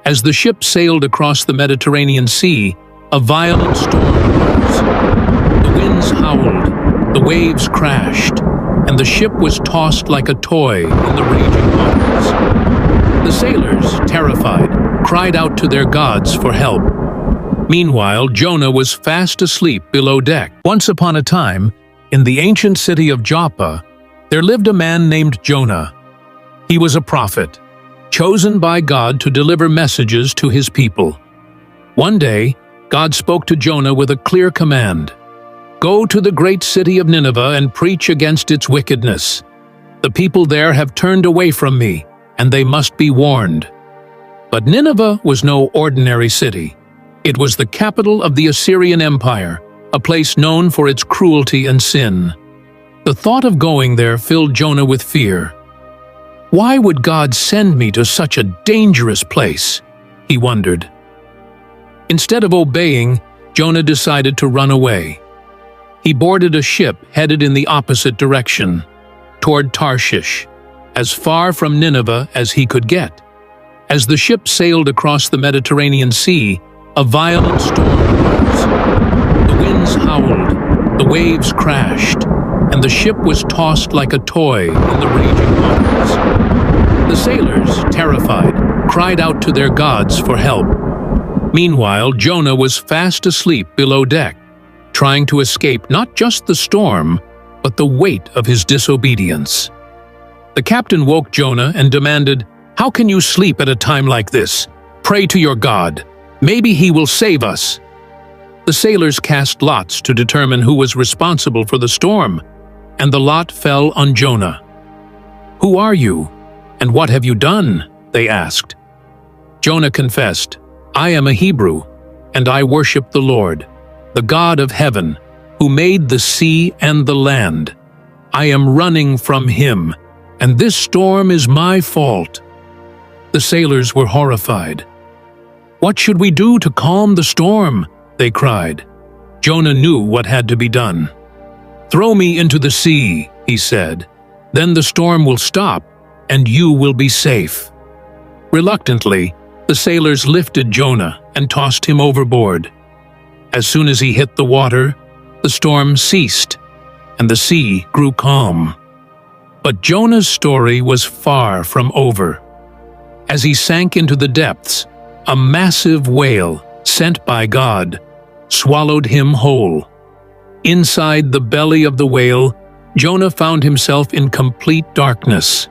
As the ship sailed across the Mediterranean Sea, a violent storm arose. The winds howled, the waves crashed, and the ship was tossed like a toy in the raging waters. The sailors, terrified, cried out to their gods for help. Meanwhile, Jonah was fast asleep below deck. Once upon a time, in the ancient city of Joppa, there lived a man named Jonah. He was a prophet, chosen by God to deliver messages to his people. One day, God spoke to Jonah with a clear command. "Go to the great city of Nineveh and preach against its wickedness. The people there have turned away from me, and they must be warned." But Nineveh was no ordinary city. It was the capital of the Assyrian Empire, a place known for its cruelty and sin. The thought of going there filled Jonah with fear. Why would God send me to such a dangerous place? He wondered. Instead of obeying, Jonah decided to run away. He boarded a ship headed in the opposite direction, toward Tarshish, as far from Nineveh as he could get. As the ship sailed across the Mediterranean Sea, a violent storm arose. The winds howled, the waves crashed, and the ship was tossed like a toy in the raging waters. The sailors, terrified, cried out to their gods for help. Meanwhile, Jonah was fast asleep below deck, trying to escape not just the storm, but the weight of his disobedience. The captain woke Jonah and demanded, "How can you sleep at a time like this? Pray to your God. Maybe he will save us." The sailors cast lots to determine who was responsible for the storm, and the lot fell on Jonah. "Who are you, and what have you done?" they asked. Jonah confessed, "I am a Hebrew, and I worship the Lord, the God of heaven, who made the sea and the land. I am running from him, and this storm is my fault." The sailors were horrified. "What should we do to calm the storm?" they cried. Jonah knew what had to be done. "Throw me into the sea," he said. "Then the storm will stop, and you will be safe." Reluctantly, the sailors lifted Jonah and tossed him overboard. As soon as he hit the water, the storm ceased, and the sea grew calm. But Jonah's story was far from over. As he sank into the depths, a massive whale, sent by God, swallowed him whole. Inside the belly of the whale, Jonah found himself in complete darkness.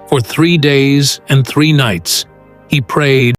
For 3 days and 3 nights, he prayed,